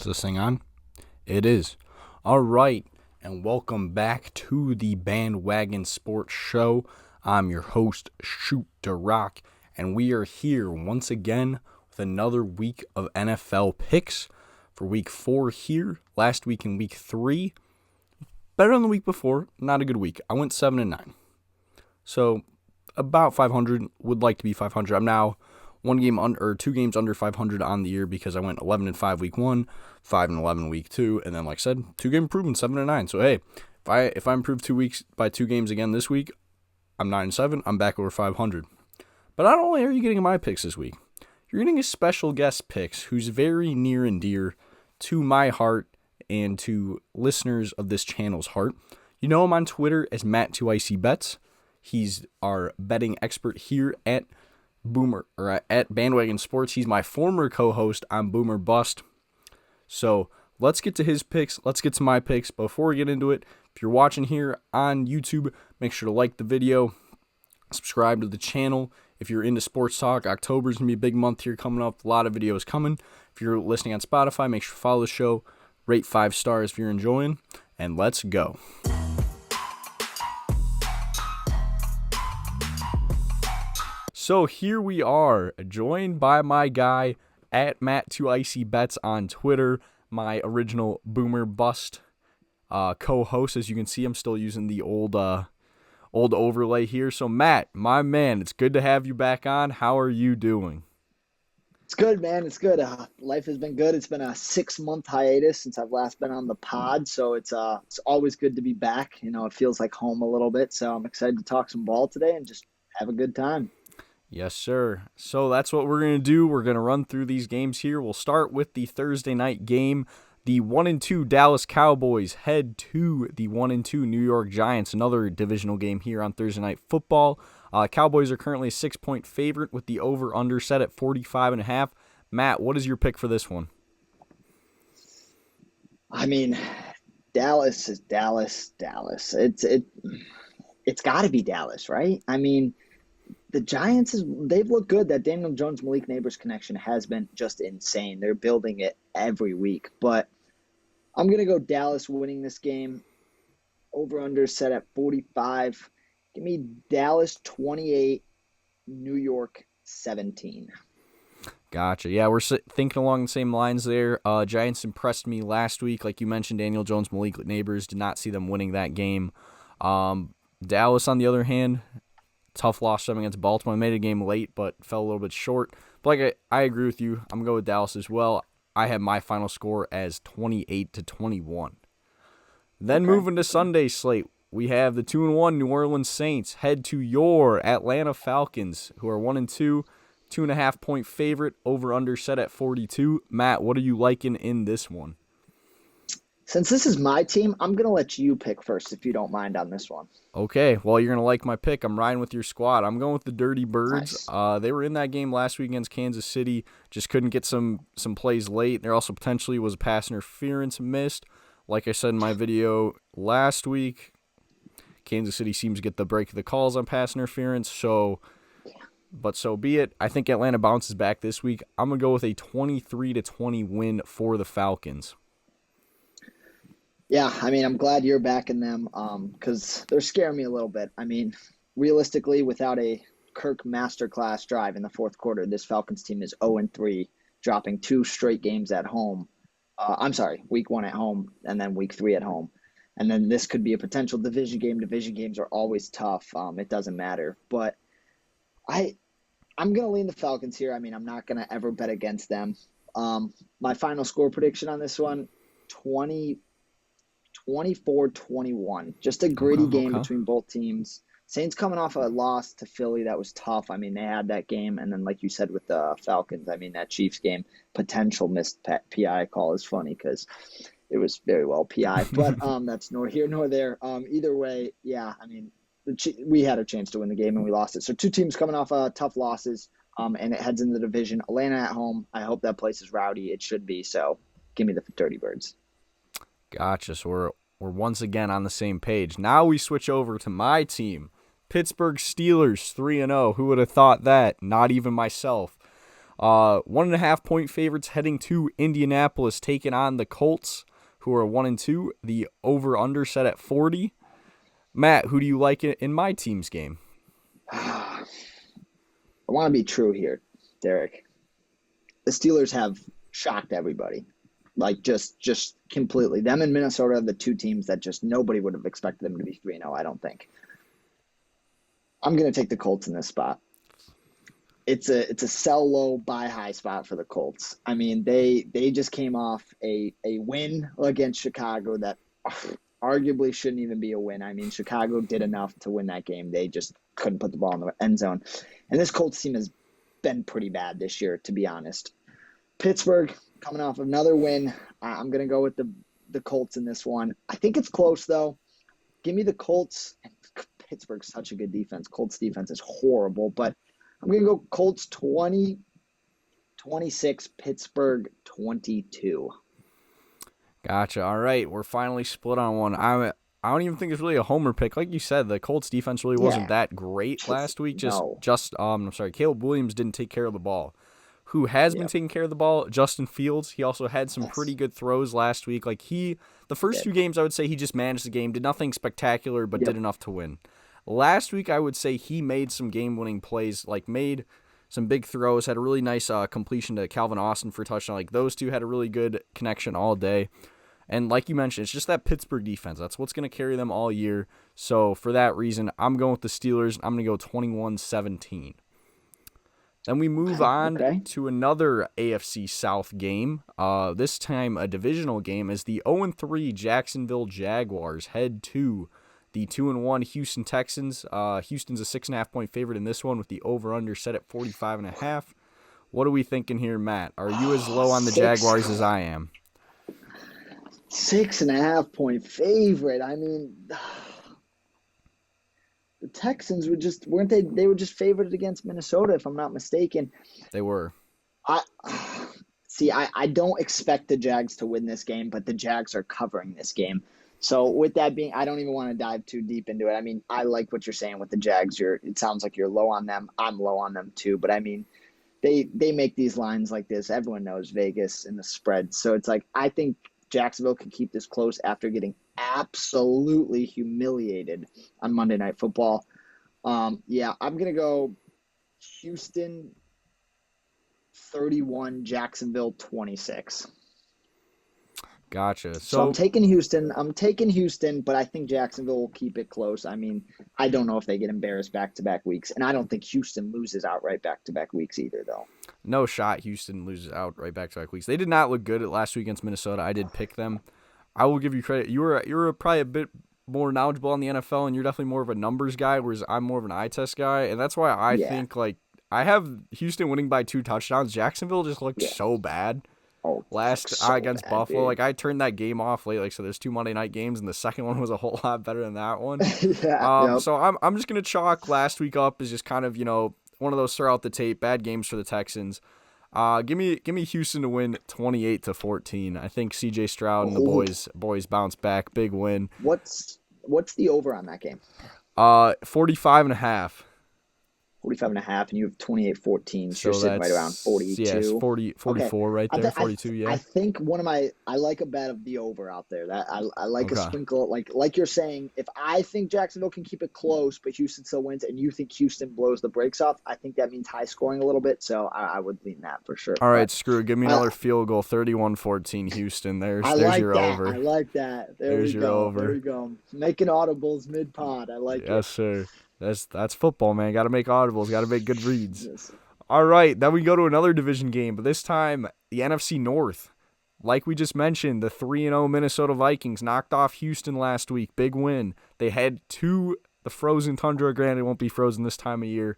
Is this thing on? It is. All right, and welcome back to the Bandwagon Sports Show. I'm your host, DaRock, and we are here once again with another week of NFL picks for week 4 here. Last week in week 3, better than the week before, not a good week. I went 7-9, so about 500. Would like to be 500. I'm now 2 games under 500 on the year because I went 11-5 week 1, 5-11 week 2, and then like I said, 2-game improvement, 7-9. So hey, if I improve 2 weeks by 2 games again this week, I'm 9-7. I'm back over 500. But not only are you getting my picks this week, you're getting a special guest picks who's very near and dear to my heart and to listeners of this channel's heart. You know him on Twitter as Icey Bets. He's our betting expert here at at Bandwagon Sports. He's my former co-host on Boomer Bust. So let's get to his picks. Let's get to my picks. Before we get into it, if you're watching here on YouTube, make sure to like the video, subscribe to the channel. If you're into sports talk, October's going to be a big month here coming up. A lot of videos coming. If you're listening on Spotify, make sure to follow the show. Rate 5 stars if you're enjoying. And let's go. So here we are, joined by my guy at Icey Bets on Twitter, my original Boomer Bust co-host. As you can see, I'm still using the old overlay here. So Matt, my man, it's good to have you back on. How are you doing? It's good, man. It's good. Life has been good. It's been a 6-month hiatus since I've last been on the pod, so it's always good to be back. You know, it feels like home a little bit, so I'm excited to talk some ball today and just have a good time. Yes, sir. So that's what we're going to do. We're going to run through these games here. We'll start with the Thursday night game. The 1-2 Dallas Cowboys head to the 1-2 New York Giants, another divisional game here on Thursday Night Football. Cowboys are currently a 6-point favorite with the over-under set at 45.5. Matt, what is your pick for this one? I mean, Dallas is Dallas. It's got to be Dallas, right? I mean, the Giants, they've looked good. That Daniel Jones-Malik Neighbors connection has been just insane. They're building it every week. But I'm going to go Dallas winning this game. Over-under set at 45. Give me Dallas 28, New York 17. Gotcha. Yeah, we're thinking along the same lines there. Giants impressed me last week. Like you mentioned, Daniel Jones-Malik Neighbors, did not see them winning that game. Dallas, on the other hand, tough loss against Baltimore. Made a game late, but fell a little bit short. But like I agree with you. I'm going to go with Dallas as well. I have my final score as 28-21. Then moving to Sunday's slate, we have the 2-1 New Orleans Saints head to your Atlanta Falcons, who are 1-2, 2.5-point favorite, over/under set at 42. Matt, what are you liking in this one? Since this is my team, I'm going to let you pick first, if you don't mind, on this one. Okay, well, you're going to like my pick. I'm riding with your squad. I'm going with the Dirty Birds. Nice. They were in that game last week against Kansas City, just couldn't get some plays late. There also potentially was a pass interference missed. Like I said in my video last week, Kansas City seems to get the break of the calls on pass interference, but so be it. I think Atlanta bounces back this week. I'm going to go with a 23-20 win for the Falcons. Yeah, I mean, I'm glad you're backing them because they're scaring me a little bit. I mean, realistically, without a Kirk masterclass drive in the fourth quarter, this Falcons team is 0-3, dropping 2 straight games at home. Week 1 at home and then week 3 at home. And then this could be a potential division game. Division games are always tough. It doesn't matter. But I'm going to lean the Falcons here. I mean, I'm not going to ever bet against them. My final score prediction on this one, 24-21. Just a gritty game between both teams. Saints coming off a loss to Philly that was tough. I mean, they had that game. And then, like you said, with the Falcons, I mean, that Chiefs game, potential missed PI call is funny because it was very well PI. But that's nor here nor there. Either way, yeah, I mean, we had a chance to win the game and we lost it. So 2 teams coming off tough losses, and it heads into the division. Atlanta at home. I hope that place is rowdy. It should be. So give me the Dirty Birds. Gotcha. So we're once again on the same page. Now we switch over to my team, Pittsburgh Steelers, 3-0. Who would have thought that? Not even myself. 1.5 point favorites heading to Indianapolis, taking on the Colts, who are 1-2. The over/under set at 40. Matt, who do you like in my team's game? I want to be true here, Derek. The Steelers have shocked everybody. Like, just completely. Them and Minnesota are the two teams that just nobody would have expected them to be 3-0, I don't think. I'm going to take the Colts in this spot. It's a sell low, buy high spot for the Colts. I mean, they just came off a win against Chicago that arguably shouldn't even be a win. I mean, Chicago did enough to win that game. They just couldn't put the ball in the end zone. And this Colts team has been pretty bad this year, to be honest. Pittsburgh coming off another win. I'm going to go with the Colts in this one. I think it's close, though. Give me the Colts. Pittsburgh's such a good defense. Colts defense is horrible, but I'm going to go Colts 20, 26, Pittsburgh 22. Gotcha. All right, we're finally split on one. I don't even think it's really a homer pick. Like you said, the Colts defense really wasn't that great last week. I'm sorry, Caleb Williams didn't take care of the ball. Who has been taking care of the ball? Justin Fields. He also had some pretty good throws last week. Like the first two games, I would say he just managed the game, did nothing spectacular, but did enough to win. Last week, I would say he made some game-winning plays, like made some big throws, had a really nice completion to Calvin Austin for a touchdown. Like those two had a really good connection all day. And like you mentioned, it's just that Pittsburgh defense. That's what's going to carry them all year. So for that reason, I'm going with the Steelers. I'm going to go 21-17. Then we move on to another AFC South game. This time a divisional game as the 0-3 Jacksonville Jaguars head to the 2-1 Houston Texans. Houston's a 6.5 point favorite in this one with the over/under set at 45.5. What are we thinking here, Matt? Are you as low on the Jaguars as I am? 6.5 point favorite. I mean, the Texans weren't they? They were just favored against Minnesota, if I'm not mistaken. They were. I don't expect the Jags to win this game, but the Jags are covering this game. So with that being, I don't even want to dive too deep into it. I mean, I like what you're saying with the Jags. It sounds like you're low on them. I'm low on them too. But I mean, they make these lines like this. Everyone knows Vegas and the spread. So it's like, I think Jacksonville can keep this close after getting absolutely humiliated on Monday Night Football. I'm going to go Houston 31, Jacksonville 26. Gotcha. So I'm taking Houston, but I think Jacksonville will keep it close. I mean, I don't know if they get embarrassed back-to-back weeks, and I don't think Houston loses outright back-to-back weeks either, though. No shot Houston loses outright back-to-back weeks. They did not look good last week against Minnesota. I did pick them. I will give you credit. You're probably a bit more knowledgeable on the NFL, and you're definitely more of a numbers guy, whereas I'm more of an eye test guy, and that's why I think, like, I have Houston winning by 2 touchdowns. Jacksonville just looked so bad. Against Buffalo. Dude. Like, I turned that game off late. Like, so there's 2 Monday night games, and the second one was a whole lot better than that one. So I'm just gonna chalk last week up as just kind of, one of those throw out the tape bad games for the Texans. Give me Houston to win 28-14. I think C.J. Stroud and the boys bounce back. Big win. What's the over on that game? 45.5. 45.5, and you have 28-14, so you're sitting right around 42. Yes, 44 right there, 42, I think I like a bet of the over out there. That I like a sprinkle, like you're saying, if I think Jacksonville can keep it close, but Houston still wins, and you think Houston blows the brakes off, I think that means high scoring a little bit, so I would lean that for sure. All right, screw it. Give me another field goal, 31-14 Houston. There's your over. I like that. There's your over. There we go. Making audibles mid-pod. I like it. Yes, sir. That's football, man. Got to make audibles. Got to make good reads. Yes. All right, then we go to another division game, but this time the NFC North. Like we just mentioned, the 3-0 Minnesota Vikings knocked off Houston last week. Big win. They head to the frozen tundra. Granted, it won't be frozen this time of year.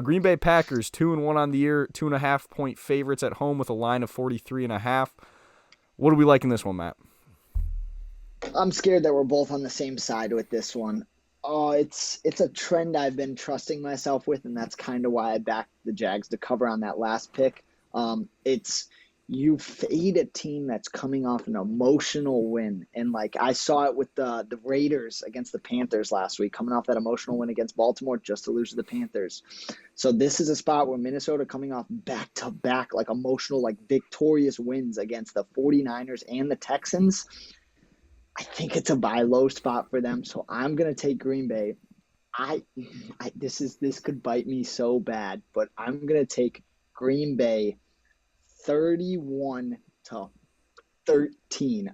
Green Bay Packers 2-1 on the year, 2.5 point favorites at home with a line of 43.5. What do we like in this one, Matt? I'm scared that we're both on the same side with this one. Oh, it's a trend I've been trusting myself with, and that's kind of why I backed the Jags to cover on that last pick. you fade a team that's coming off an emotional win. And like I saw it with the Raiders against the Panthers last week, coming off that emotional win against Baltimore just to lose to the Panthers. So this is a spot where Minnesota coming off back-to-back, like emotional, like victorious wins against the 49ers and the Texans. I think it's a buy low spot for them. So I'm going to take Green Bay. This could bite me so bad, but I'm going to take Green Bay 31-13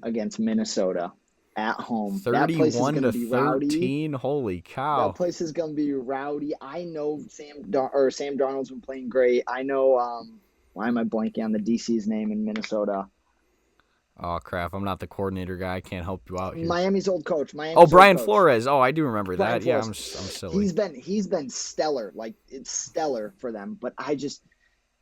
against Minnesota at home. That place is going to be rowdy. Holy cow. That place is going to be rowdy. I know Sam Darnold's been playing great. I know why am I blanking on the DC's name in Minnesota? Oh crap, I'm not the coordinator guy. I can't help you out here. Miami's old coach. Brian Flores. Oh, I do remember that. Yeah, I'm silly. He's been stellar. Like it's stellar for them, but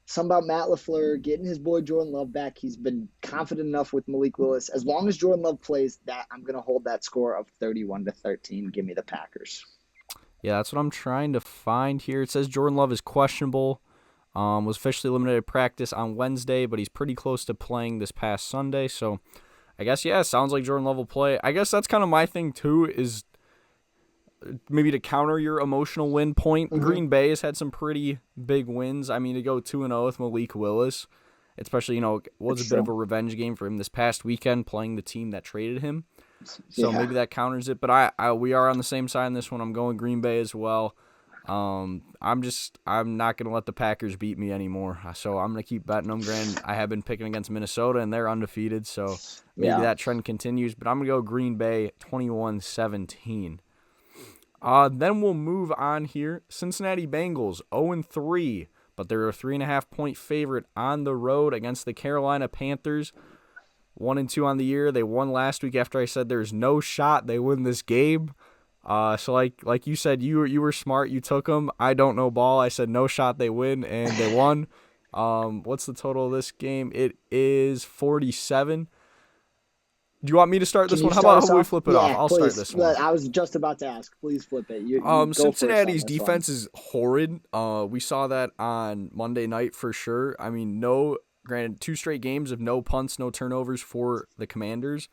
something about Matt LaFleur getting his boy Jordan Love back. He's been confident enough with Malik Willis. As long as Jordan Love plays, that I'm going to hold that score of 31-13. Give me the Packers. Yeah, that's what I'm trying to find here. It says Jordan Love is questionable. Was officially eliminated at practice on Wednesday, but he's pretty close to playing this past Sunday. So I guess, yeah, sounds like Jordan Love will play. I guess that's kind of my thing, too, is maybe to counter your emotional win point. Mm-hmm. Green Bay has had some pretty big wins. I mean, to go 2-0 with Malik Willis, especially, was a bit of a revenge game for him this past weekend playing the team that traded him. So maybe that counters it. But we are on the same side in this one. I'm going Green Bay as well. I'm not going to let the Packers beat me anymore. So I'm going to keep betting them. Granted, I have been picking against Minnesota, and they're undefeated. So maybe that trend continues. But I'm going to go Green Bay 21-17. Then we'll move on here. Cincinnati Bengals 0-3, but they're a 3.5-point favorite on the road against the Carolina Panthers. 1-2 on the year. They won last week after I said there's no shot they win this game. So like you said, you were smart. You took them. I don't know ball. I said no shot they win, and they won. What's the total of this game? It is 47. Do you want me to start this one? How about we flip it off? I'll start this one. I was just about to ask. Please flip it. Cincinnati's defense is horrid. We saw that on Monday night for sure. I mean, granted, 2 straight games of no punts, no turnovers for the Commanders.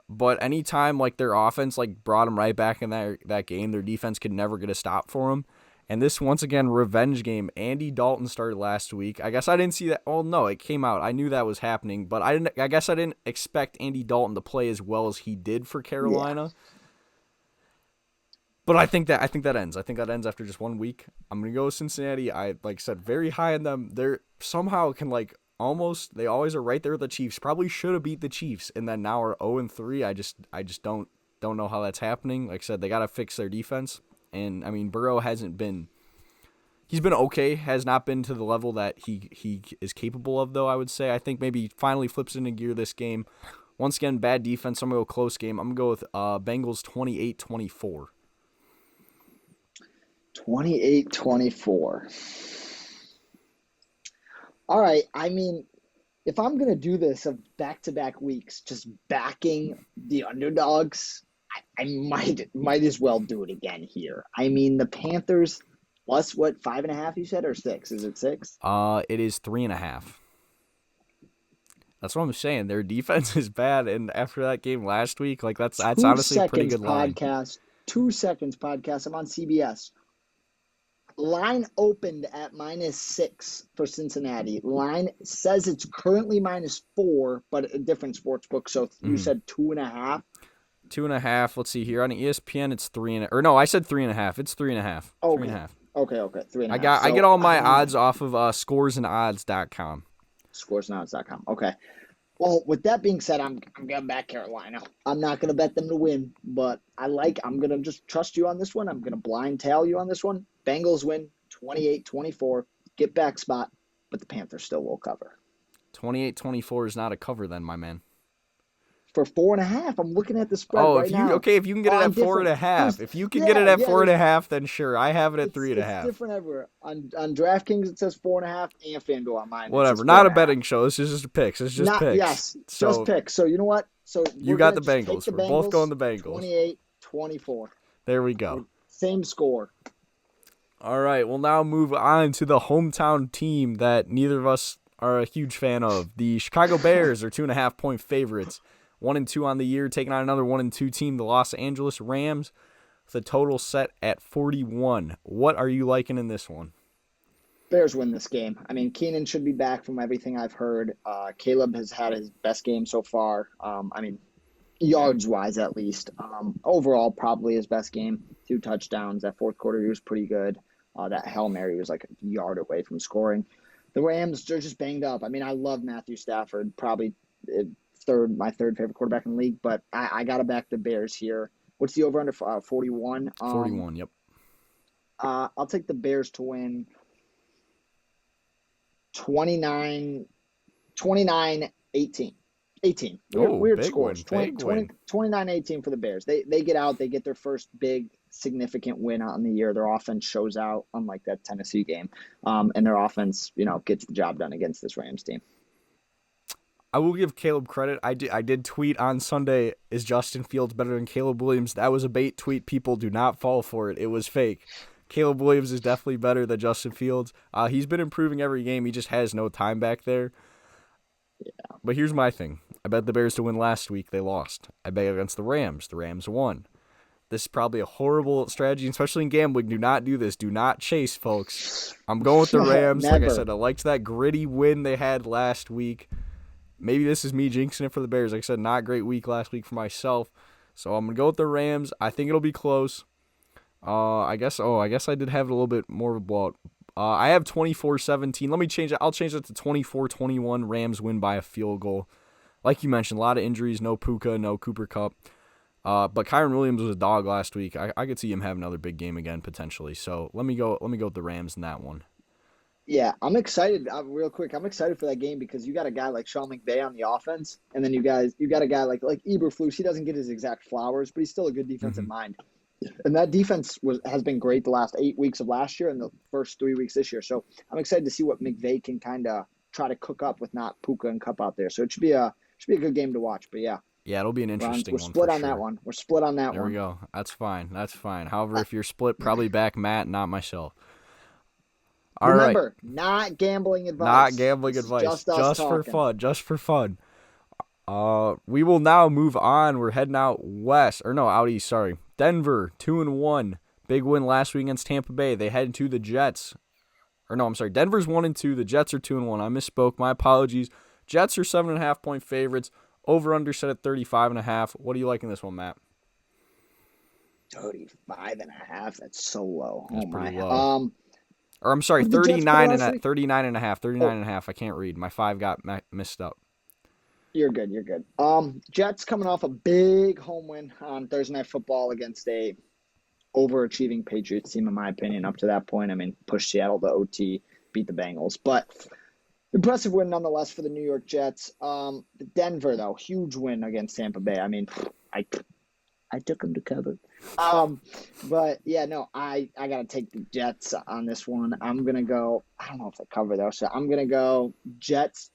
But anytime their offense brought them right back in that game, their defense could never get a stop for them. And this, once again, revenge game. Andy Dalton started last week. I guess I didn't see that. Oh, no, it came out. I knew that was happening. But I guess I didn't expect Andy Dalton to play as well as he did for Carolina. Yeah. But I think that ends. I think that ends after just 1 week. I'm going to go with Cincinnati. I said, very high on them. They're somehow can they always are right there with the Chiefs. Probably should have beat the Chiefs, and then now are 0-3. I just don't know how that's happening. Like I said, they got to fix their defense. And I mean, Burrow he's been okay, has not been to the level that he is capable of, though, I would say. I think maybe he finally flips into gear this game. Once again, bad defense. I'm going to go close game. I'm going to go with Bengals 28-24. 28-24. All right, I mean, if I'm going to do this of back-to-back weeks, just backing the underdogs, I might as well do it again here. I mean, the Panthers plus, 5.5 you said, or 6? Is it 6? It is 3.5. That's what I'm saying. Their defense is bad, and after that game last week, that's honestly a pretty good line. 2 seconds podcast. I'm on CBS. Line opened at -6 for Cincinnati. Line says it's currently -4, but a different sports book. So you said 2.5. 2.5. Let's see here on ESPN. It's 3.5. Or no, I said 3.5. It's 3.5. Okay. 3.5. Okay. 3.5. I get all my odds off of scoresandodds.com. Scoresandodds.com. Okay. Well, with that being said, I'm going back Carolina. I'm not going to bet them to win, but I'm going to just trust you on this one. I'm going to blind tail you on this one. Bengals win 28-24. Get back spot, but the Panthers still will cover. 28-24 is not a cover then, my man. For 4.5, I'm looking at the spread right now. Okay, if you can get it at 4.5. If you can get it at 4.5, then sure. I have it at 3.5. It's different everywhere. On DraftKings, it says 4.5, and FanDuel on mine. Whatever. Not a betting show. This is just picks. It's just picks. Yes, just picks. So you know what? So you got the Bengals. We're both going the Bengals. 28-24. There we go. Same score. All right, we'll now move on to the hometown team that neither of us are a huge fan of. The Chicago Bears are 2.5-point favorites. 1-2 on the year, taking on another 1-2 team, the Los Angeles Rams, with a total set at 41. What are you liking in this one? Bears win this game. I mean, Keenan should be back from everything I've heard. Caleb has had his best game so far. Yards-wise at least. Overall, probably his best game. 2 touchdowns. That fourth quarter, he was pretty good. That Hail Mary was like a yard away from scoring. The Rams, they're just banged up. I mean, I love Matthew Stafford, probably my third favorite quarterback in the league, but I got to back the Bears here. What's the over-under? 41? 41, yep. I'll take the Bears to win 29-18. 18. Weird scores. 29-18 for the Bears. They get out. They get their first big, significant win out in the year. Their offense shows out, unlike that Tennessee game. And their offense, gets the job done against this Rams team. I will give Caleb credit. I did tweet on Sunday, is Justin Fields better than Caleb Williams? That was a bait tweet. People do not fall for it. It was fake. Caleb Williams is definitely better than Justin Fields. He's been improving every game. He just has no time back there. Yeah. But here's my thing. I bet the Bears to win last week. They lost. I bet against the Rams. The Rams won. This is probably a horrible strategy, especially in gambling. Do not do this. Do not chase, folks. I'm going with the Rams. Like I said, I liked that gritty win they had last week. Maybe this is me jinxing it for the Bears. Like I said, not a great week last week for myself. So I'm going to go with the Rams. I think it'll be close. I guess I did have it a little bit more of a blowout. I have 24-17. Let me change it. I'll change it to 24-21. Rams win by a field goal. Like you mentioned, a lot of injuries. No Puka, no Cooper Kupp. But Kyren Williams was a dog last week. I could see him have another big game again potentially. So let me go with the Rams in that one. Yeah, I'm excited. Real quick, I'm excited for that game because you got a guy like Sean McVay on the offense, and then you got a guy like Eberflus. He doesn't get his exact flowers, but he's still a good defensive mind. And that defense has been great the last 8 weeks of last year and the first 3 weeks this year. So I'm excited to see what McVay can kind of try to cook up with not Puka and Kupp out there. So it should be a good game to watch. But yeah. Yeah, it'll be an interesting one. We're split on that one. We're split on that one. There we go. That's fine. However, if you're split, probably back Matt, not myself. Remember, not gambling advice. Not gambling advice. Just for fun. We will now move on. We're heading out east, sorry. Denver, 2-1. Big win last week against Tampa Bay. They head to the Jets. Denver's 1-2. The Jets are 2-1. I misspoke. My apologies. Jets are 7.5-point favorites. Over-under set at 35.5. What do you like in this one, Matt? 35.5. That's so low. That's pretty low. 39.5. 39.5. I can't read. My 5 got messed up. You're good. Jets coming off a big home win on Thursday Night Football against a overachieving Patriots team, in my opinion, up to that point. I mean, pushed Seattle to OT, beat the Bengals. But impressive win nonetheless for the New York Jets. Denver, though, huge win against Tampa Bay. I mean, I took them to cover. But, yeah, no, I got to take the Jets on this one. I'm going to go – I don't know if they cover, though. So I'm going to go Jets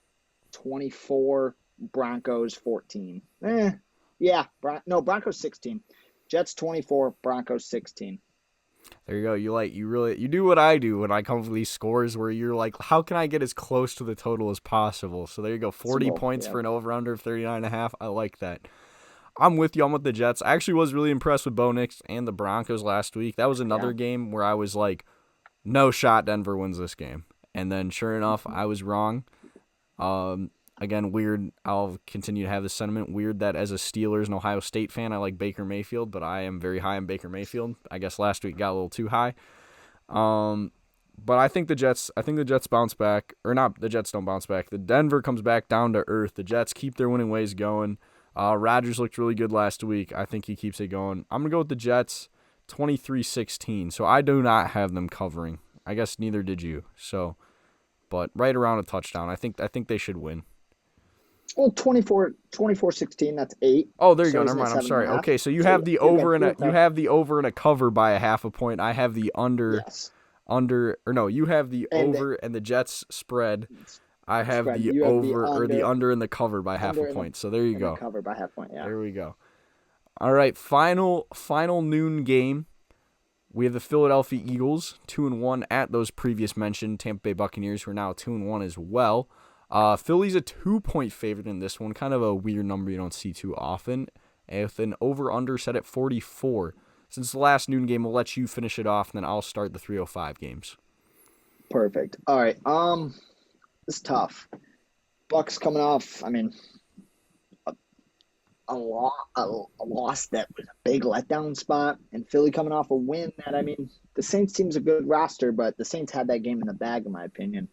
24, Broncos 14. Broncos 16. Jets 24, Broncos 16. There you go. You do what I do when I come with these scores where you're like, how can I get as close to the total as possible? So there you go. 40 points for an over-under of 39.5. I like that. I'm with you. I'm with the Jets. I actually was really impressed with Bo Nix and the Broncos last week. That was another game where I was like, no shot Denver wins this game. And then sure enough, I was wrong. Again, weird. I'll continue to have this sentiment. Weird that as a Steelers and Ohio State fan, I like Baker Mayfield, but I am very high on Baker Mayfield. I guess last week got a little too high. But I think the Jets bounce back, or not. The Jets don't bounce back. The Denver comes back down to earth. The Jets keep their winning ways going. Rodgers looked really good last week. I think he keeps it going. I'm gonna go with the Jets, 23-16. So I do not have them covering. I guess neither did you. So, but right around a touchdown. I think they should win. Well, 24-16, that's 8. Oh, there you go. Never mind. I'm sorry. Okay, so you have the over and a cover by a half a point. I have the under. Yes. You have the over and the Jets spread. I have the under and the cover by half a point. So there you go. Cover by half point. Yeah. There we go. All right, final noon game. We have the Philadelphia Eagles 2-1 at those previous mentioned Tampa Bay Buccaneers, who are now 2-1 as well. Philly's a 2-point favorite in this one. Kind of a weird number you don't see too often. With an over-under set at 44. Since the last noon game, we'll let you finish it off, and then I'll start the 3:05 games. Perfect. All right. It's tough. Bucks coming off, I mean, a loss that was a big letdown spot, and Philly coming off a win that, I mean, the Saints team's a good roster, but the Saints had that game in the bag, in my opinion.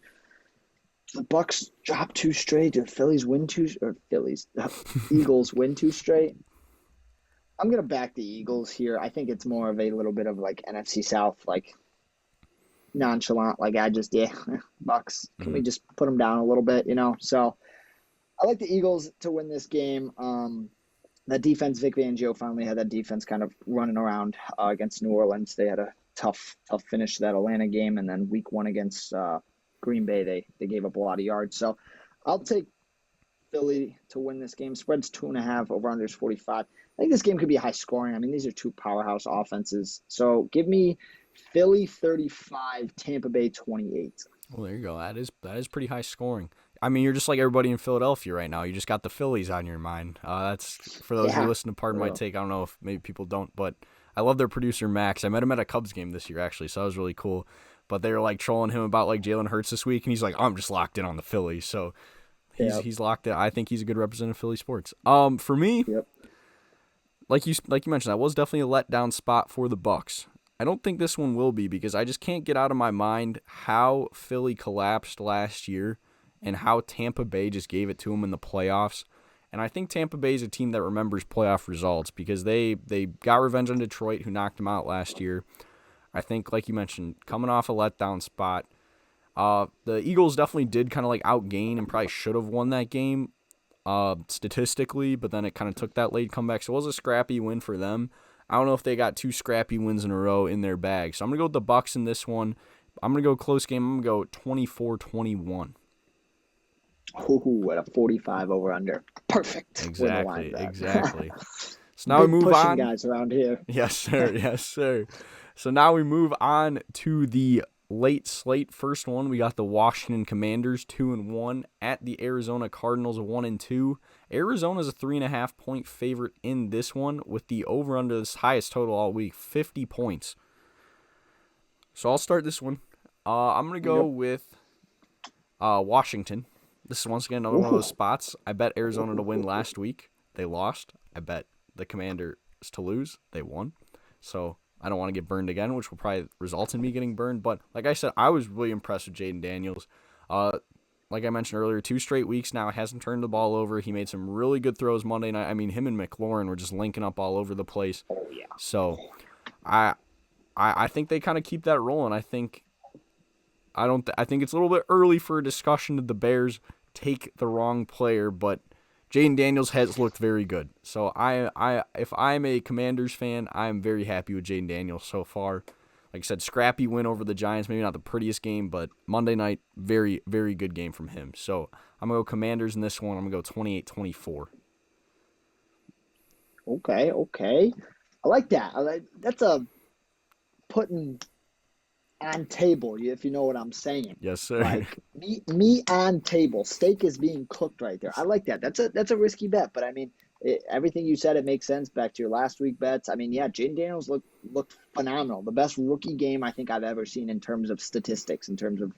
The Bucks drop 2 straight. The Eagles win 2 straight. I'm gonna back the Eagles here. I think it's more of a little bit of like NFC South, like nonchalant. Like Bucks. Can we just put them down a little bit? So I like the Eagles to win this game. That defense, Vic Fangio finally had that defense kind of running around against New Orleans. They had a tough finish to that Atlanta game, and then Week 1 against Green Bay, they gave up a lot of yards. So I'll take Philly to win this game. Spread's 2.5, over-under is 45. I think this game could be high scoring. I mean, these are 2 powerhouse offenses. So give me Philly 35, Tampa Bay 28. Well, there you go. That is pretty high scoring. I mean, you're just like everybody in Philadelphia right now. You just got the Phillies on your mind. That's for those who listen to Pardon My Take. I don't know if maybe people don't, but I love their producer Max. I met him at a Cubs game this year actually, so that was really cool. But they were like trolling him about like Jalen Hurts this week, and he's like, I'm just locked in on the Phillies. So he's locked in. I think he's a good representative of Philly sports. For me, like you mentioned, that was definitely a letdown spot for the Bucks. I don't think this one will be because I just can't get out of my mind how Philly collapsed last year and how Tampa Bay just gave it to them in the playoffs. And I think Tampa Bay is a team that remembers playoff results because they got revenge on Detroit, who knocked them out last year. I think, like you mentioned, coming off a letdown spot, the Eagles definitely did kind of like outgain and probably should have won that game statistically, but then it kind of took that late comeback. So it was a scrappy win for them. I don't know if they got 2 scrappy wins in a row in their bag. So I'm going to go with the Bucks in this one. I'm going to go close game. I'm going to go 24-21. Ooh, at a 45 over-under. Perfect. Exactly. So now we move on. Guys around here. Yes, sir. So now we move on to the late slate. First one, we got the Washington Commanders 2-1 at the Arizona Cardinals 1-2. Arizona's a 3.5-point favorite in this one with the over-under this highest total all week, 50 points. So I'll start this one. I'm going to go with Washington. This is once again another one of those spots. I bet Arizona to win last week. They lost. I bet the Commanders to lose. They won. So I don't want to get burned again, which will probably result in me getting burned. But like I said, I was really impressed with Jaden Daniels. Like I mentioned earlier, 2 straight weeks now, hasn't turned the ball over. He made some really good throws Monday night. I mean, him and McLaurin were just linking up all over the place. Oh, yeah. So I think they kind of keep that rolling. I think it's a little bit early for a discussion that the Bears take the wrong player, but Jaden Daniels has looked very good. So if I'm a Commanders fan, I'm very happy with Jaden Daniels so far. Like I said, scrappy win over the Giants, maybe not the prettiest game, but Monday night, very, very good game from him. So I'm going to go Commanders in this one. I'm going to go 28-24. Okay. I like that. That's a putting on table, if you know what I'm saying. Yes, sir. Like meat on table. Steak is being cooked right there. I like that. That's a risky bet, but I mean, everything you said, it makes sense. Back to your last week bets. I mean, yeah, Jaden Daniels looked phenomenal. The best rookie game I think I've ever seen in terms of statistics, in terms of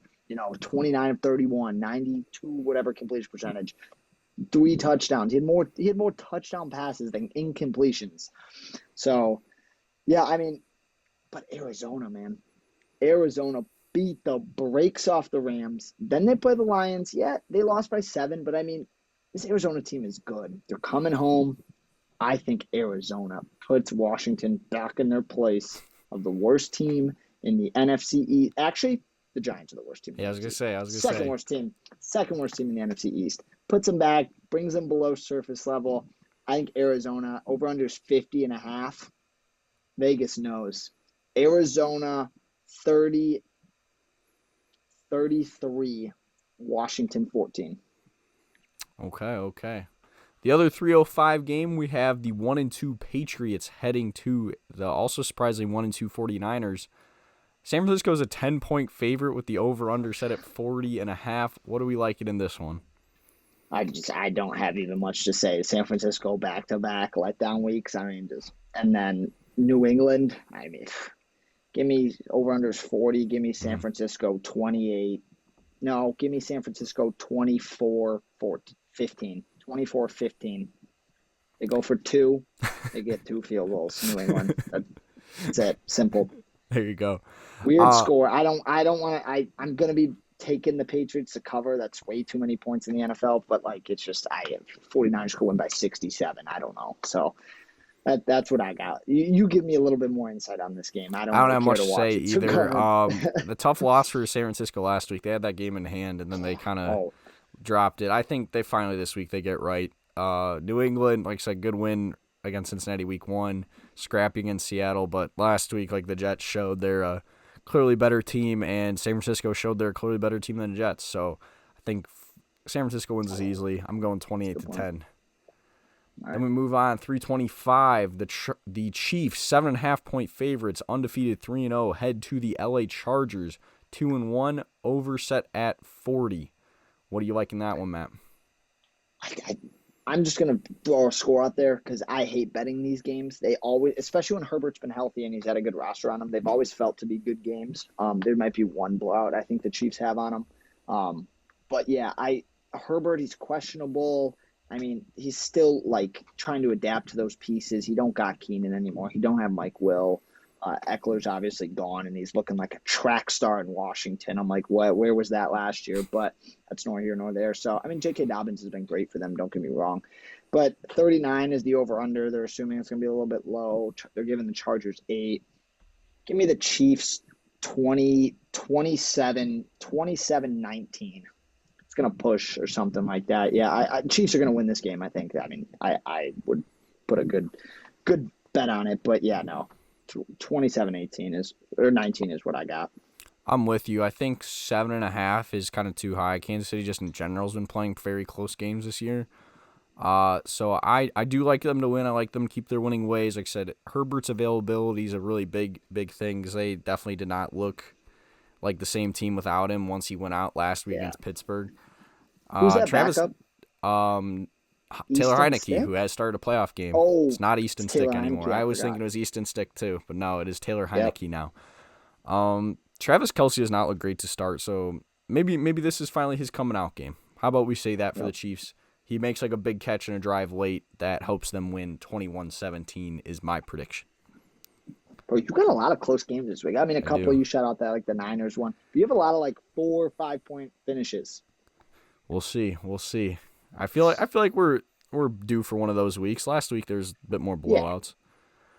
29 of 31, 92 whatever completion percentage, 3 touchdowns. He had more touchdown passes than incompletions. So, yeah, I mean, but Arizona, man. Arizona beat the brakes off the Rams. Then they play the Lions. Yeah, they lost by 7, but I mean, this Arizona team is good. They're coming home. I think Arizona puts Washington back in their place of the worst team in the NFC East. Actually, the Giants are the worst team. Yeah, I was going to say. Second worst team in the NFC East. Puts them back, brings them below surface level. I think Arizona, over-under is 50.5. Vegas knows. Arizona 30, 33, Washington 14. Okay. The other 3:05 game, we have the 1-2 Patriots heading to the also surprisingly 1-2 49ers. San Francisco's a 10-point favorite with the over-under set at 40.5. What do we like it in this one? I don't have even much to say. San Francisco back-to-back letdown weeks. I mean, and then New England. I mean, give me over-unders 40. Give me San Francisco 28. No, give me San Francisco 24-15. 24-15. They go for 2. They get 2 field goals. New England. That's it. Simple. There you go. Weird score. I don't want to. I'm gonna be taking the Patriots to cover. That's way too many points in the NFL. But like, it's just 49ers could win by 67. I don't know. So that's what I got. You give me a little bit more insight on this game. I don't have much to say it, either. The tough loss for San Francisco last week. They had that game in hand, and then they kind of dropped it. I think they finally this week they get right. New England, like I said, good win against Cincinnati week 1, scrappy against Seattle. But last week, like the Jets showed they're a clearly better team, and San Francisco showed they're a clearly better team than the Jets. So I think San Francisco wins this easily. I'm going 28-10. Right. Then we move on, 325. The Chiefs, 7.5-point favorites, undefeated 3-0, head to the LA Chargers, 2-1, over set at 40. What do you like in that one, Matt? I'm just going to throw a score out there because I hate betting these games. They always, especially when Herbert's been healthy and he's had a good roster on him, they've always felt to be good games. There might be one blowout I think the Chiefs have on them. But yeah, Herbert, he's questionable. I mean, he's still like trying to adapt to those pieces. He don't got Keenan anymore. He don't have Mike Will. Eckler's obviously gone, and he's looking like a track star in Washington. I'm like, what? Where was that last year? But that's nor here nor there. So, I mean, J.K. Dobbins has been great for them. Don't get me wrong. But 39 is the over-under. They're assuming it's going to be a little bit low. They're giving the Chargers 8. Give me the Chiefs 27-19. It's going to push or something like that. Yeah, Chiefs are going to win this game, I think. I mean, I would put a good bet on it. But, yeah, no. 27-18 or 19 is what I got. I'm with you. I think 7.5 is kind of too high. Kansas City just in general has been playing very close games this year. So I do like them to win. I like them to keep their winning ways. Like I said, Herbert's availability is a really big thing because they definitely did not look like the same team without him once he went out last week against Pittsburgh. Who's that Travis, backup? Taylor Heineke, Stick? who has started a playoff game. It's not Easton Stick anymore. I was thinking it was Easton Stick too, but no, it is Taylor Heineke now. Travis Kelce does not look great to start, so maybe this is finally his coming out game. How about we say that for the Chiefs? He makes like a big catch and a drive late that helps them win 21-17 is my prediction. Bro, you got a lot of close games this week. I mean, a couple you shout out that like the Niners one. But you have a lot of like 4 or 5 point finishes. We'll see. I feel like we're due for one of those weeks. Last week there's a bit more blowouts.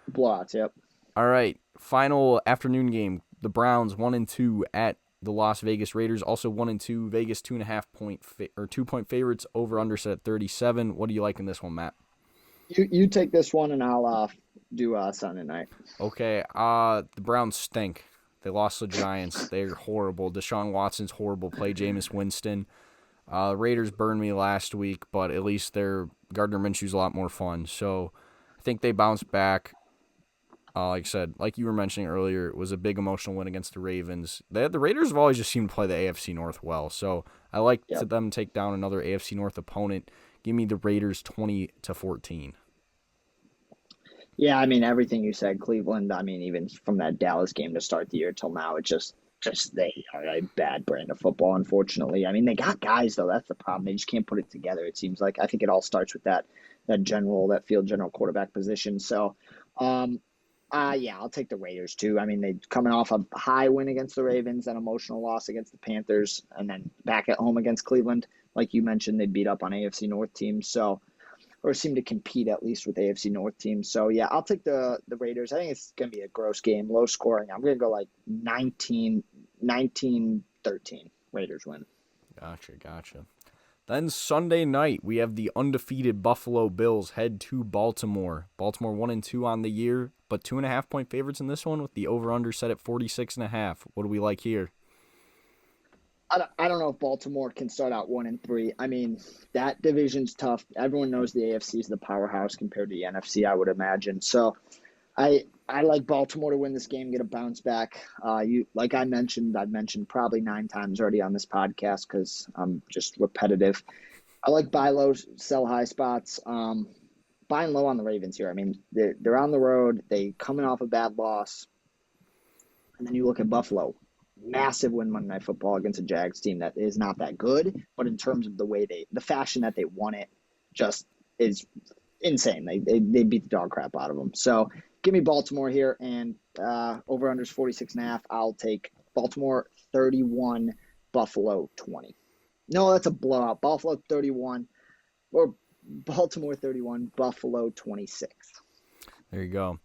Yeah. Blowouts, yep. All right, final afternoon game. The Browns 1-2 at the Las Vegas Raiders. Also 1-2. Vegas 2.5 favorites. Over under set at 37. What do you like in this one, Matt? You take this one and I'll do Sunday night. Okay. The Browns stink. They lost the Giants. They're horrible. Deshaun Watson's horrible play. Jameis Winston. Raiders burned me last week, but at least their Gardner Minshew's a lot more fun. So I think they bounced back. Like I said, like you were mentioning earlier, it was a big emotional win against the Ravens. The Raiders have always just seemed to play the AFC North well. So I like them take down another AFC North opponent. Give me the Raiders 20-14. Yeah, I mean, everything you said, Cleveland, I mean, even from that Dallas game to start the year till now, it just they are a bad brand of football, unfortunately. I mean, they got guys, though. That's the problem. They just can't put it together, it seems like. I think it all starts with that field general quarterback position. So, I'll take the Raiders, too. I mean, they coming off a high win against the Ravens, an emotional loss against the Panthers, and then back at home against Cleveland. Like you mentioned, they beat up on AFC North teams, or seem to compete at least with AFC North teams. So, yeah, I'll take the Raiders. I think it's going to be a gross game, low scoring. I'm going to go like 19-13. Raiders win. Gotcha. Then Sunday night, we have the undefeated Buffalo Bills head to Baltimore. Baltimore 1-2 on the year, but 2.5 point favorites in this one with the over-under set at 46.5. What do we like here? I don't know if Baltimore can start out 1-3. I mean, that division's tough. Everyone knows the AFC is the powerhouse compared to the NFC, I would imagine. So I like Baltimore to win this game, get a bounce back. I've mentioned probably 9 times already on this podcast because I'm just repetitive. I like buy low, sell high spots. Buying low on the Ravens here. I mean, they're on the road. They coming off a bad loss, and then you look at Buffalo, massive win Monday Night Football against a Jags team that is not that good, but in terms of the fashion that they won it, just is insane. They beat the dog crap out of them. So give me Baltimore here, and over unders 46.5. I'll take Baltimore 31, Buffalo 20. No, that's a blowout. Buffalo 31, or Baltimore 31, Buffalo 26. There you go.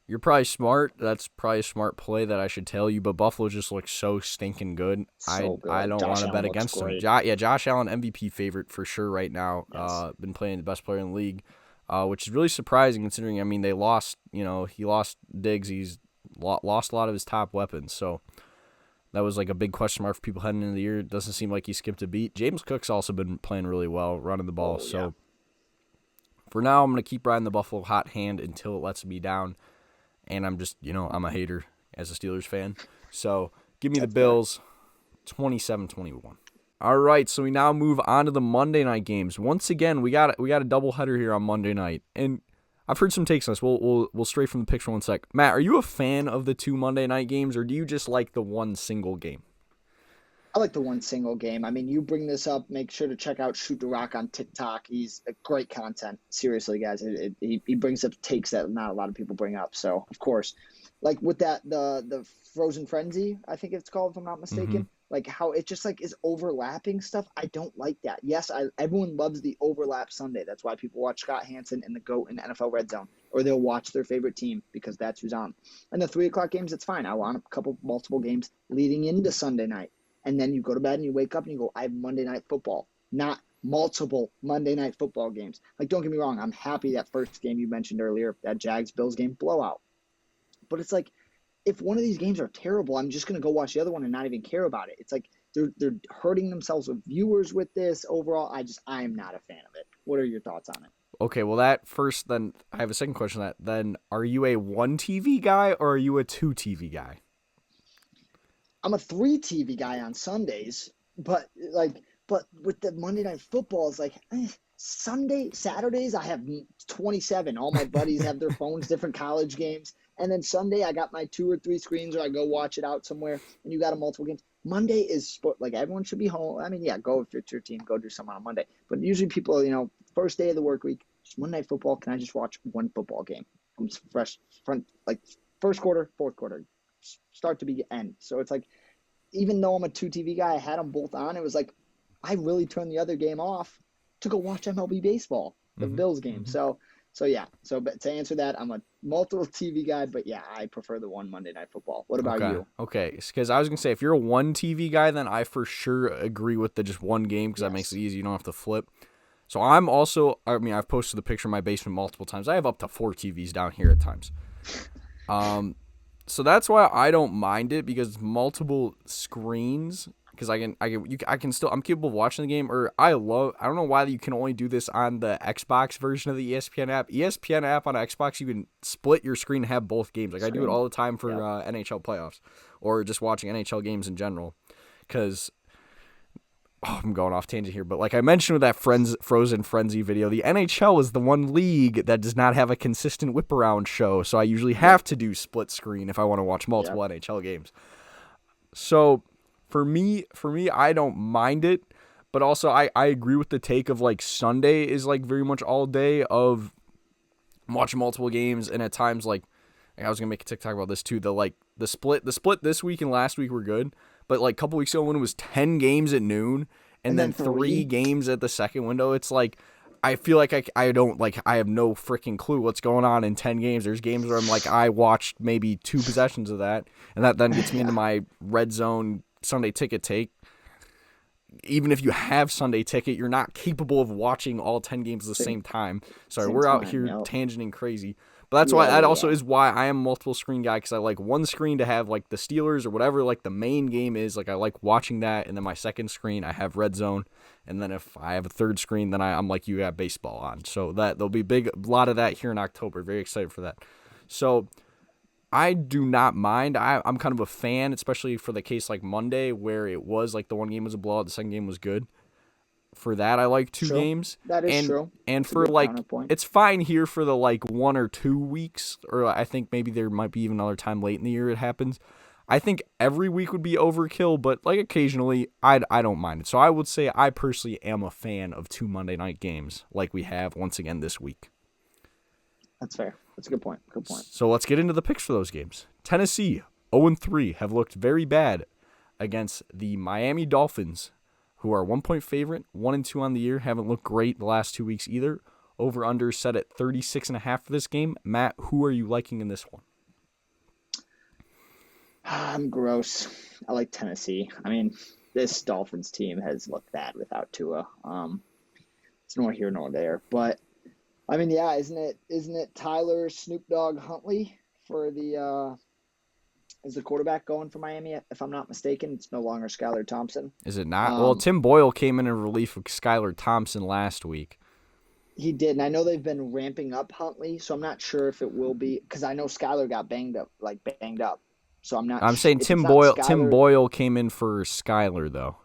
You're probably smart. That's probably a smart play that I should tell you, but Buffalo just looks so stinking good. So good. I don't want to bet against them. Josh Allen, MVP favorite for sure right now. Yes. Been playing the best player in the league, which is really surprising considering, I mean, they lost, he lost Diggs. He's lost a lot of his top weapons, so that was like a big question mark for people heading into the year. It doesn't seem like he skipped a beat. James Cook's also been playing really well, running the ball. So for now, I'm going to keep riding the Buffalo hot hand until it lets me down. And I'm just, I'm a hater as a Steelers fan. So give me the Bills 27-21. All right, so we now move on to the Monday night games. Once again, we got a doubleheader here on Monday night. And I've heard some takes on this. We'll stray from the picture one sec. Matt, are you a fan of the 2 Monday night games, or do you just like the one single game? I like the one single game. I mean, you bring this up, make sure to check out Shoot DaRock on TikTok. He's a great content. Seriously, guys. He brings up takes that not a lot of people bring up. So, of course, like with that, the Frozen Frenzy, I think it's called, if I'm not mistaken, like how it just like is overlapping stuff. I don't like that. Yes, everyone loves the overlap Sunday. That's why people watch Scott Hansen and the GOAT in NFL Red Zone, or they'll watch their favorite team because that's who's on. And the 3 o'clock games, it's fine. I want multiple games leading into Sunday night. And then you go to bed and you wake up and you go, I have Monday Night Football, not multiple Monday Night Football games. Like, don't get me wrong. I'm happy that first game you mentioned earlier, that Jags-Bills game, blowout. But it's like, if one of these games are terrible, I'm just going to go watch the other one and not even care about it. It's like they're hurting themselves with viewers with this. Overall, I am not a fan of it. What are your thoughts on it? Okay, well, that first, then I have a second question on that. Then, are you a 1 TV guy or are you a 2 TV guy? I'm a 3 TV guy on Sundays, but with the Monday Night Football, it's like Saturdays I have 27. All my buddies have their phones, different college games, and then Sunday I got my 2 or 3 screens, or I go watch it out somewhere, and you got a multiple games. Monday is sport. Like, everyone should be home. I mean, yeah, go if it's your team, go do something on Monday. But usually people, first day of the work week, just Monday Night Football. Can I just watch one football game from fresh front, like first quarter, fourth quarter, start to end? So it's like, even though I'm a 2 TV guy, I had them both on. It was like, I really turned the other game off to go watch MLB baseball, the Bills game. So yeah. So, but to answer that, I'm a multiple TV guy, but yeah, I prefer the one Monday Night Football. What about you? Okay, because I was gonna say, if you're a 1 TV guy, then I for sure agree with the just one game, because that makes it easy. You don't have to flip. So I'm also, I've posted the picture in my basement multiple times. I have up to 4 TVs down here at times. So that's why I don't mind it, because multiple screens, because I'm capable of watching the game. Or I don't know why you can only do this on the Xbox version of the ESPN app. ESPN app on Xbox, you can split your screen and have both games. Like, I do it all the time for NHL playoffs, or just watching NHL games in general. Because I'm going off tangent here, but like I mentioned with that Frozen Frenzy video, the NHL is the one league that does not have a consistent whip around show, so I usually have to do split screen if I want to watch multiple NHL games. So for me, I don't mind it, but also I agree with the take of like Sunday is like very much all day of watching multiple games, and at times like I was gonna make a TikTok about this too. The split this week and last week were good. But like a couple weeks ago when it was 10 games at noon and then 3 games at the second window, it's like I feel like I have no freaking clue what's going on in 10 games. There's games where I'm like, I watched maybe 2 possessions of that, and that then gets me into my red zone Sunday ticket take. Even if you have Sunday ticket, you're not capable of watching all 10 games at the same time. Sorry, we're out here tangenting crazy. But that's why that also is why I am a multiple screen guy, because I like one screen to have like the Steelers or whatever like the main game is. Like, I like watching that, and then my second screen I have red zone, and then if I have a third screen, then I'm like, you have baseball on. So that there'll be a lot of that here in October. Very excited for that. So I do not mind. I'm kind of a fan, especially for the case like Monday where it was like the one game was a blowout, the second game was good. For that, I like two True. games. That is true. And It's a for good like, counterpoint. it's fine here for the like 1 or 2 weeks, or I think maybe there might be even another time late in the year it happens. I think every week would be overkill, but like occasionally, I don't mind it. So I would say I personally am a fan of 2 Monday night games like we have once again this week. That's fair. That's a good point. Good point. So let's get into the picks for those games. Tennessee, 0-3, have looked very bad against the Miami Dolphins, who are 1-point favorite, 1-2 on the year, haven't looked great the last 2 weeks either. Over-under set at 36.5 for this game. Matt, who are you liking in this one? I'm gross. I like Tennessee. I mean, this Dolphins team has looked bad without Tua. It's nor here nor there. But I mean, yeah, isn't it Tyler Snoop Dogg Huntley for the is the quarterback going for Miami? If I'm not mistaken, it's no longer Skylar Thompson. Is it not? Well, Tim Boyle came in relief of Skylar Thompson last week. He did, and I know they've been ramping up Huntley, so I'm not sure if it will be because I know Skylar got banged up. So I'm not. I'm saying if Tim it's not Boyle. Skylar, Tim Boyle came in for Skylar though.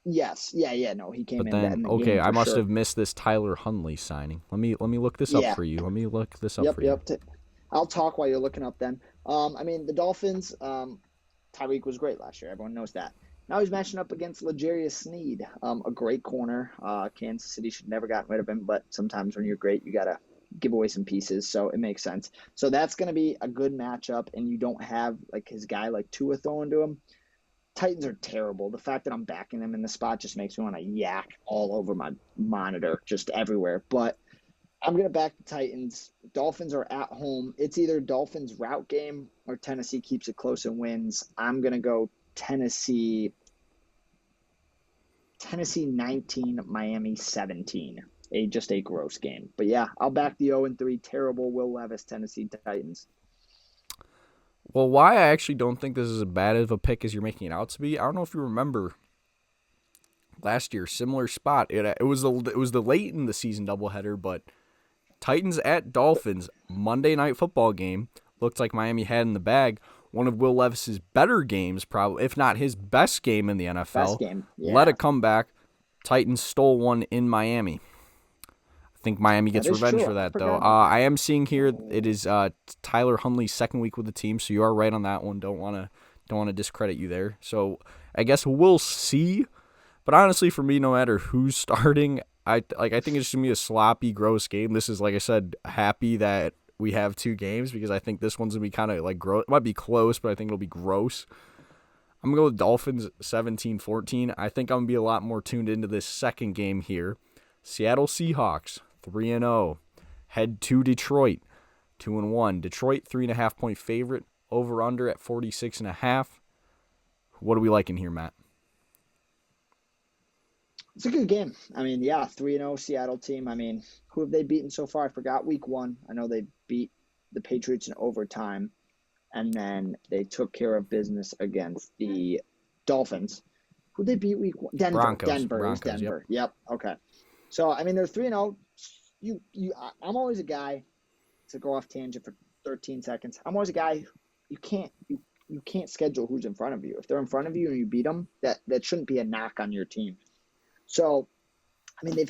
Yes, yeah, no, he came But in then, in the okay, game for I must sure. have missed this Tyler Huntley signing. Let me look this up Yeah. for you. Let me look this up Yep, for you. I'll talk while you're looking up then. I mean, the Dolphins, Tyreek was great last year. Everyone knows that. Now he's matching up against L'Jarius Sneed, a great corner. Kansas City should never gotten rid of him, but sometimes when you're great, you got to give away some pieces, so it makes sense. So that's going to be a good matchup, and you don't have like his guy like Tua throwing to him. Titans are terrible. The fact that I'm backing them in the spot just makes me want to yak all over my monitor, just everywhere. But I'm going to back the Titans. Dolphins are at home. It's either Dolphins route game or Tennessee keeps it close and wins. I'm going to go Tennessee 19, Miami 17. Just a gross game. But yeah, I'll back the 0-3 terrible Will Levis Tennessee Titans. Well, why I actually don't think this is as bad of a pick as you're making it out to be. I don't know if you remember last year, similar spot. It was the late in the season doubleheader, but Titans at Dolphins Monday Night Football game looked like Miami had in the bag. One of Will Levis's better games, probably if not his best game in the NFL. Best game, yeah. Let it come back. Titans stole one in Miami. I think Miami gets revenge for that, though. I am seeing here it is Tyler Huntley's second week with the team, so you are right on that one. Don't want to discredit you there. So I guess we'll see. But honestly, for me, no matter who's starting, I think it's just gonna be a sloppy, gross game. This is, like I said, happy that we have two games because I think this one's gonna be kind of like gross. It might be close, but I think it'll be gross. I'm gonna go with Dolphins 17-14. I think I'm gonna be a lot more tuned into this second game here. Seattle Seahawks 3-0, head to Detroit 2-1. Detroit 3.5-point favorite. Over under at 46.5. What are we liking here, Matt? It's a good game. I mean, yeah, 3-0 Seattle team. I mean, who have they beaten so far? I forgot week one. I know they beat the Patriots in overtime, and then they took care of business against the Dolphins. Who they beat week one? Denver. Broncos. It was Denver. Yep. Okay. So, I mean, they're 3-0. I'm always a guy, to go off tangent for 13 seconds. I'm always a guy, you can't schedule who's in front of you. If they're in front of you and you beat them, that shouldn't be a knock on your team. So, I mean, they're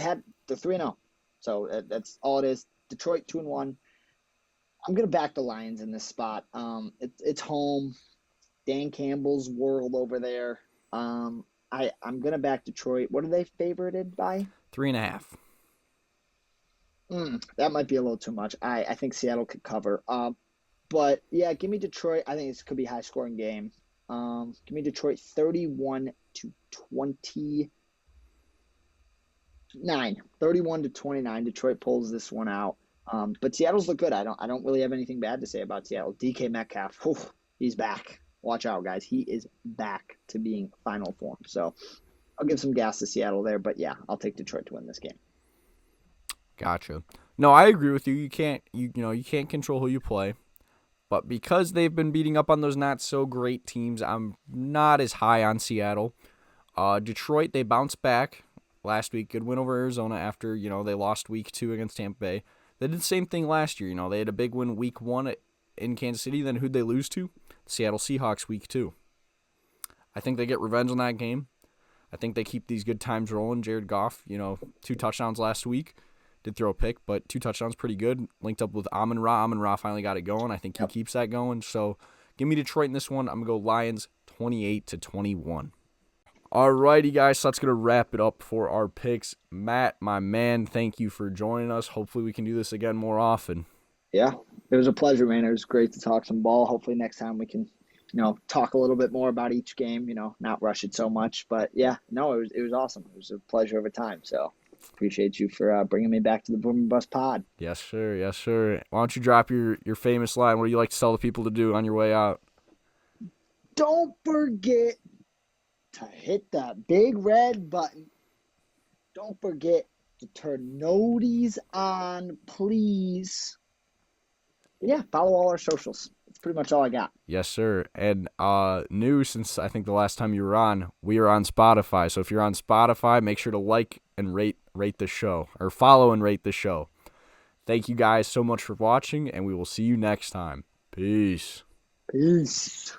3-0. So that's all it is. Detroit 2-1. I'm going to back the Lions in this spot. It's home. Dan Campbell's world over there. I'm going to back Detroit. What are they favorited by? 3.5. That might be a little too much. I think Seattle could cover. But yeah, give me Detroit. I think this could be a high scoring game. Give me Detroit 31-29. 31-29. Detroit pulls this one out. But Seattle's look good. I don't really have anything bad to say about Seattle. DK Metcalf, he's back. Watch out, guys. He is back to being final form. So I'll give some gas to Seattle there. But yeah, I'll take Detroit to win this game. Gotcha. No, I agree with you. You can't control who you play. But because they've been beating up on those not so great teams, I'm not as high on Seattle. Detroit, they bounced back last week. Good win over Arizona after, they lost week 2 against Tampa Bay. They did the same thing last year. They had a big win week 1 in Kansas City. Then who'd they lose to? Seattle Seahawks week 2. I think they get revenge on that game. I think they keep these good times rolling. Jared Goff, 2 touchdowns last week. Did throw a pick, but 2 touchdowns pretty good. Linked up with Amon-Ra. Amon-Ra finally got it going. I think he keeps that going. So give me Detroit in this one. I'm going to go Lions 28-21. Alrighty, guys, so that's going to wrap it up for our picks. Matt, my man, thank you for joining us. Hopefully we can do this again more often. Yeah, it was a pleasure, man. It was great to talk some ball. Hopefully next time we can, talk a little bit more about each game, not rush it so much. But, yeah, no, it was awesome. It was a pleasure of a time. So appreciate you for bringing me back to the Boom and Bust pod. Yes, sir. Yes, sir. Why don't you drop your famous line? What do you like to tell the people to do on your way out? Don't forget to hit that big red button. Don't forget to turn noties on, please. Yeah, follow all our socials. That's pretty much all I got. Yes, sir. And new since I think the last time you were on, we are on Spotify. So if you're on Spotify, make sure to like and rate the show, or follow and rate the show. Thank you guys so much for watching, and we will see you next time. Peace. Peace.